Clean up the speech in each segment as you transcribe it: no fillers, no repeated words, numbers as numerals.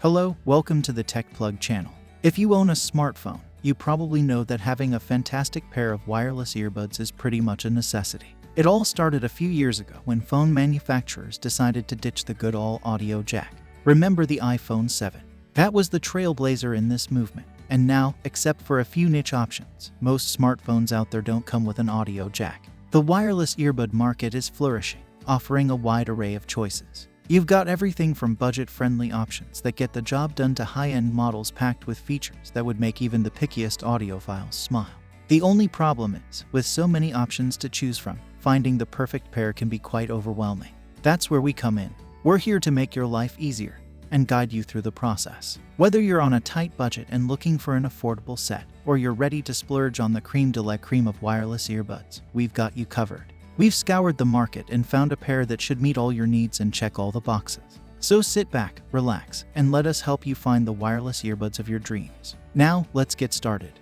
Hello, welcome to the Tech Plug channel. If you own a smartphone, you probably know that having a fantastic pair of wireless earbuds is pretty much a necessity. It all started a few years ago when phone manufacturers decided to ditch the good old audio jack. Remember the iPhone 7? That was the trailblazer in this movement. And now, except for a few niche options, most smartphones out there don't come with an audio jack. The wireless earbud market is flourishing, offering a wide array of choices. You've got everything from budget-friendly options that get the job done to high-end models packed with features that would make even the pickiest audiophiles smile. The only problem is, with so many options to choose from, finding the perfect pair can be quite overwhelming. That's where we come in. We're here to make your life easier and guide you through the process. Whether you're on a tight budget and looking for an affordable set, or you're ready to splurge on the creme de la creme of wireless earbuds, we've got you covered. We've scoured the market and found a pair that should meet all your needs and check all the boxes. So sit back, relax, and let us help you find the wireless earbuds of your dreams. Now, let's get started.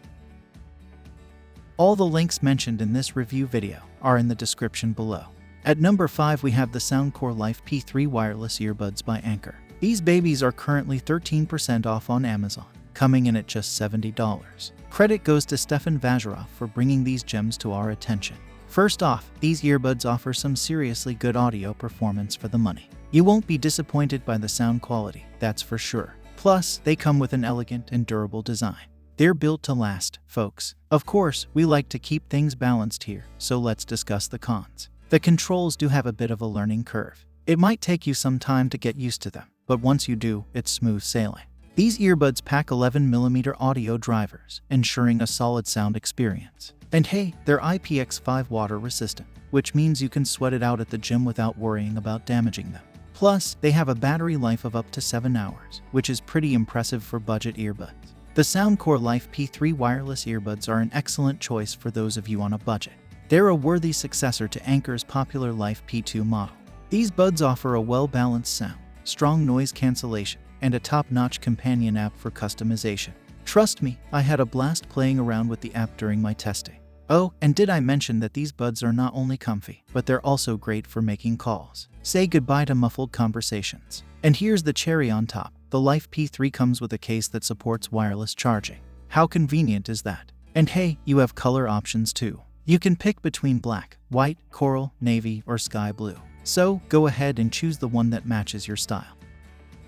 All the links mentioned in this review video are in the description below. At number 5 we have the Soundcore Life P3 Wireless Earbuds by Anker. These babies are currently 13% off on Amazon, coming in at just $70. Credit goes to Stefan Vazarov for bringing these gems to our attention. First off, these earbuds offer some seriously good audio performance for the money. You won't be disappointed by the sound quality, that's for sure. Plus, they come with an elegant and durable design. They're built to last, folks. Of course, we like to keep things balanced here, so let's discuss the cons. The controls do have a bit of a learning curve. It might take you some time to get used to them, but once you do, it's smooth sailing. These earbuds pack 11mm audio drivers, ensuring a solid sound experience. And hey, they're IPX5 water resistant, which means you can sweat it out at the gym without worrying about damaging them. Plus, they have a battery life of up to 7 hours, which is pretty impressive for budget earbuds. The Soundcore Life P3 wireless earbuds are an excellent choice for those of you on a budget. They're a worthy successor to Anker's popular Life P2 model. These buds offer a well-balanced sound, strong noise cancellation, and a top-notch companion app for customization. Trust me, I had a blast playing around with the app during my testing. Oh, and did I mention that these buds are not only comfy, but they're also great for making calls. Say goodbye to muffled conversations. And here's the cherry on top. The Life P3 comes with a case that supports wireless charging. How convenient is that? And hey, you have color options too. You can pick between black, white, coral, navy, or sky blue. So, go ahead and choose the one that matches your style.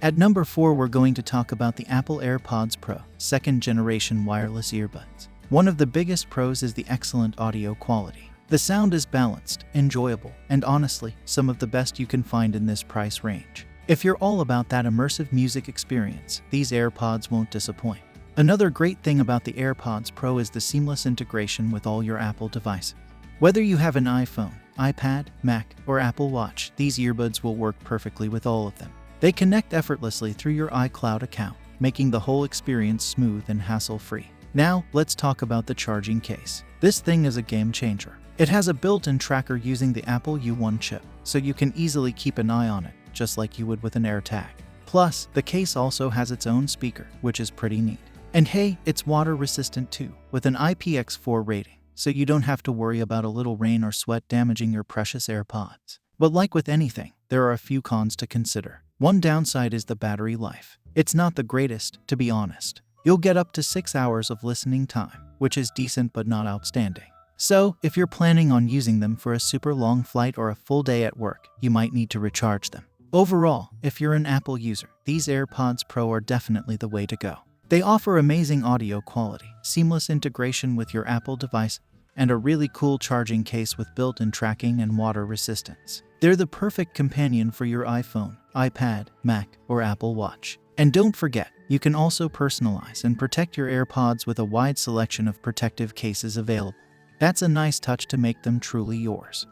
At number 4 we're going to talk about the Apple AirPods Pro, 2nd generation wireless earbuds. One of the biggest pros is the excellent audio quality. The sound is balanced, enjoyable, and honestly, some of the best you can find in this price range. If you're all about that immersive music experience, these AirPods won't disappoint. Another great thing about the AirPods Pro is the seamless integration with all your Apple devices. Whether you have an iPhone, iPad, Mac, or Apple Watch, these earbuds will work perfectly with all of them. They connect effortlessly through your iCloud account, making the whole experience smooth and hassle-free. Now, let's talk about the charging case. This thing is a game changer. It has a built-in tracker using the Apple U1 chip, so you can easily keep an eye on it, just like you would with an AirTag. Plus, the case also has its own speaker, which is pretty neat. And hey, it's water-resistant too, with an IPX4 rating, so you don't have to worry about a little rain or sweat damaging your precious AirPods. But like with anything, there are a few cons to consider. One downside is the battery life. It's not the greatest, to be honest. You'll get up to 6 hours of listening time, which is decent but not outstanding. So, if you're planning on using them for a super long flight or a full day at work, you might need to recharge them. Overall, if you're an Apple user, these AirPods Pro are definitely the way to go. They offer amazing audio quality, seamless integration with your Apple device, and a really cool charging case with built-in tracking and water resistance. They're the perfect companion for your iPhone, iPad, Mac, or Apple Watch. And don't forget, you can also personalize and protect your AirPods with a wide selection of protective cases available. That's a nice touch to make them truly yours.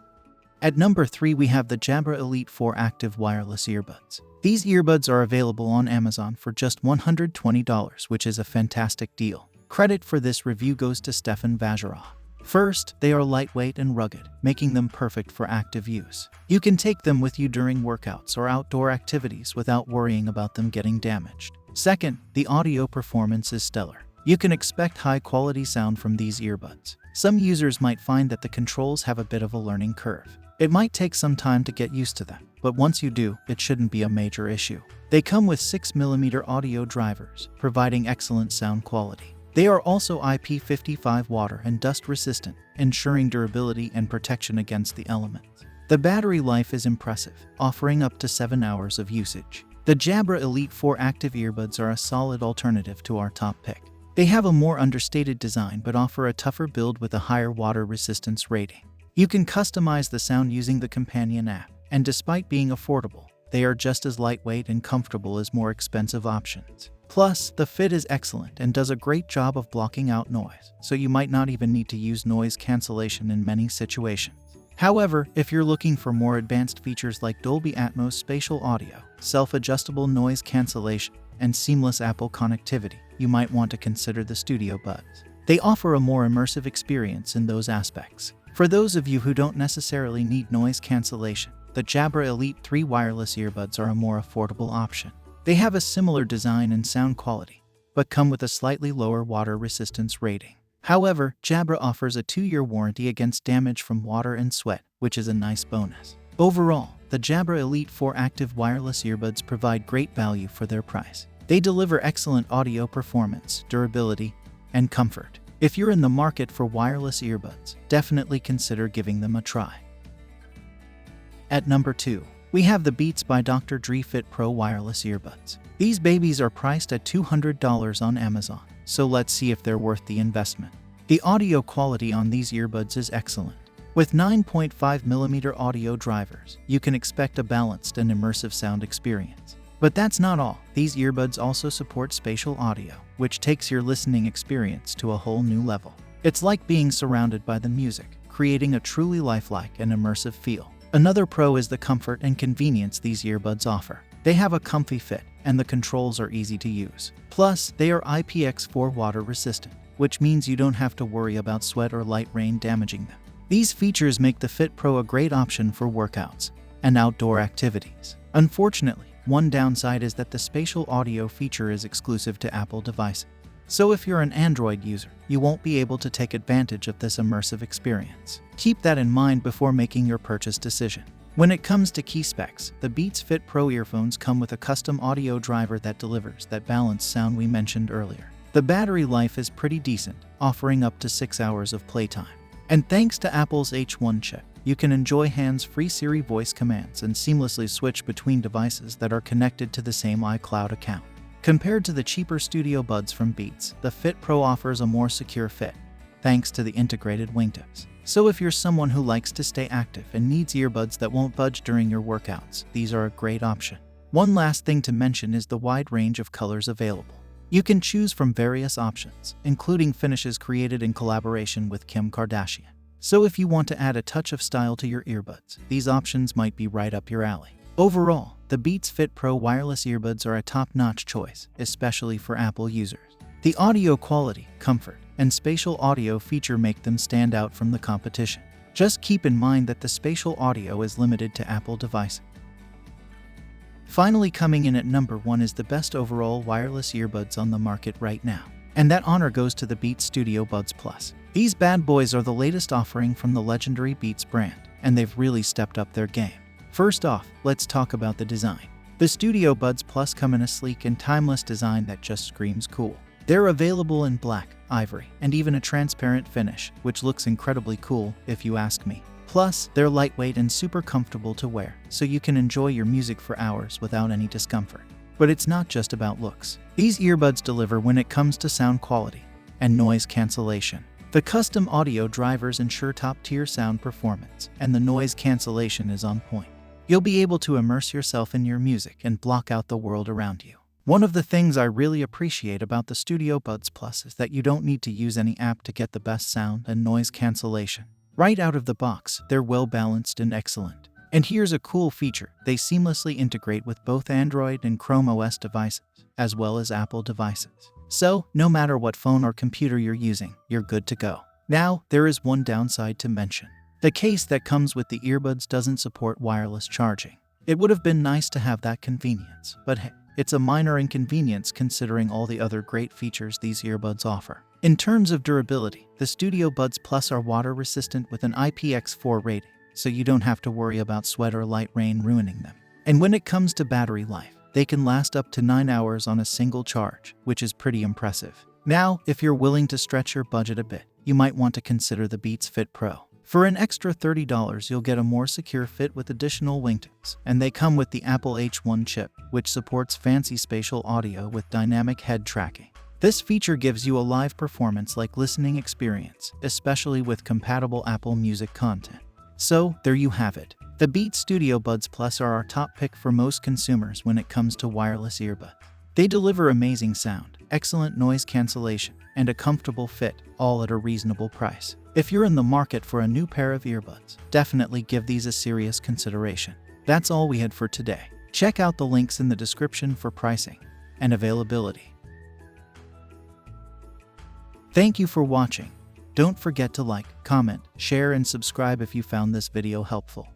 At number 3 we have the Jabra Elite 4 Active Wireless Earbuds. These earbuds are available on Amazon for just $120, which is a fantastic deal. Credit for this review goes to Stefan Vazarov. First, they are lightweight and rugged, making them perfect for active use. You can take them with you during workouts or outdoor activities without worrying about them getting damaged. Second, the audio performance is stellar. You can expect high-quality sound from these earbuds. Some users might find that the controls have a bit of a learning curve. It might take some time to get used to them, but once you do, it shouldn't be a major issue. They come with 6mm audio drivers, providing excellent sound quality. They are also IP55 water and dust resistant, ensuring durability and protection against the elements. The battery life is impressive, offering up to 7 hours of usage. The Jabra Elite 4 active earbuds are a solid alternative to our top pick. They have a more understated design but offer a tougher build with a higher water resistance rating. You can customize the sound using the companion app, and despite being affordable, they are just as lightweight and comfortable as more expensive options. Plus, the fit is excellent and does a great job of blocking out noise, so you might not even need to use noise cancellation in many situations. However, if you're looking for more advanced features like Dolby Atmos spatial audio, self-adjustable noise cancellation, and seamless Apple connectivity, you might want to consider the Studio Buds. They offer a more immersive experience in those aspects. For those of you who don't necessarily need noise cancellation, the Jabra Elite 3 wireless earbuds are a more affordable option. They have a similar design and sound quality, but come with a slightly lower water resistance rating. However, Jabra offers a 2-year warranty against damage from water and sweat, which is a nice bonus. Overall, the Jabra Elite 4 active wireless earbuds provide great value for their price. They deliver excellent audio performance, durability, and comfort. If you're in the market for wireless earbuds, definitely consider giving them a try. At number 2, we have the Beats by Dr. Dre Fit Pro wireless earbuds. These babies are priced at $200 on Amazon, so let's see if they're worth the investment. The audio quality on these earbuds is excellent. With 9.5mm audio drivers, you can expect a balanced and immersive sound experience. But that's not all. These earbuds also support spatial audio, which takes your listening experience to a whole new level. It's like being surrounded by the music, creating a truly lifelike and immersive feel. Another pro is the comfort and convenience these earbuds offer. They have a comfy fit, and the controls are easy to use. Plus, they are IPX4 water resistant, which means you don't have to worry about sweat or light rain damaging them. These features make the Fit Pro a great option for workouts and outdoor activities. Unfortunately, one downside is that the spatial audio feature is exclusive to Apple devices. So if you're an Android user, you won't be able to take advantage of this immersive experience. Keep that in mind before making your purchase decision. When it comes to key specs, the Beats Fit Pro earphones come with a custom audio driver that delivers that balanced sound we mentioned earlier. The battery life is pretty decent, offering up to 6 hours of playtime. And thanks to Apple's H1 chip, you can enjoy hands-free Siri voice commands and seamlessly switch between devices that are connected to the same iCloud account. Compared to the cheaper Studio Buds from Beats, the Fit Pro offers a more secure fit, thanks to the integrated wingtips. So if you're someone who likes to stay active and needs earbuds that won't budge during your workouts, these are a great option. One last thing to mention is the wide range of colors available. You can choose from various options, including finishes created in collaboration with Kim Kardashian. So if you want to add a touch of style to your earbuds, these options might be right up your alley. Overall, the Beats Fit Pro wireless earbuds are a top-notch choice, especially for Apple users. The audio quality, comfort, and spatial audio feature make them stand out from the competition. Just keep in mind that the spatial audio is limited to Apple devices. Finally, coming in at number 1 is the best overall wireless earbuds on the market right now. And that honor goes to the Beats Studio Buds Plus. These bad boys are the latest offering from the legendary Beats brand, and they've really stepped up their game. First off, let's talk about the design. The Studio Buds Plus come in a sleek and timeless design that just screams cool. They're available in black, ivory, and even a transparent finish, which looks incredibly cool, if you ask me. Plus, they're lightweight and super comfortable to wear, so you can enjoy your music for hours without any discomfort. But it's not just about looks. These earbuds deliver when it comes to sound quality and noise cancellation. The custom audio drivers ensure top-tier sound performance, and the noise cancellation is on point. You'll be able to immerse yourself in your music and block out the world around you. One of the things I really appreciate about the Studio Buds Plus is that you don't need to use any app to get the best sound and noise cancellation. Right out of the box, they're well balanced and excellent. And here's a cool feature: they seamlessly integrate with both Android and Chrome OS devices, as well as Apple devices. So, no matter what phone or computer you're using, you're good to go. Now, there is one downside to mention. The case that comes with the earbuds doesn't support wireless charging. It would have been nice to have that convenience, but hey, it's a minor inconvenience considering all the other great features these earbuds offer. In terms of durability, the Studio Buds Plus are water resistant with an IPX4 rating, so you don't have to worry about sweat or light rain ruining them. And when it comes to battery life, they can last up to 9 hours on a single charge, which is pretty impressive. Now, if you're willing to stretch your budget a bit, you might want to consider the Beats Fit Pro. For an extra $30, you'll get a more secure fit with additional wingtips, and they come with the Apple H1 chip, which supports fancy spatial audio with dynamic head tracking. This feature gives you a live performance-like listening experience, especially with compatible Apple Music content. So, there you have it. The Beats Studio Buds Plus are our top pick for most consumers when it comes to wireless earbuds. They deliver amazing sound, excellent noise cancellation, and a comfortable fit, all at a reasonable price. If you're in the market for a new pair of earbuds, definitely give these a serious consideration. That's all we had for today. Check out the links in the description for pricing and availability. Thank you for watching. Don't forget to like, comment, share, and subscribe if you found this video helpful.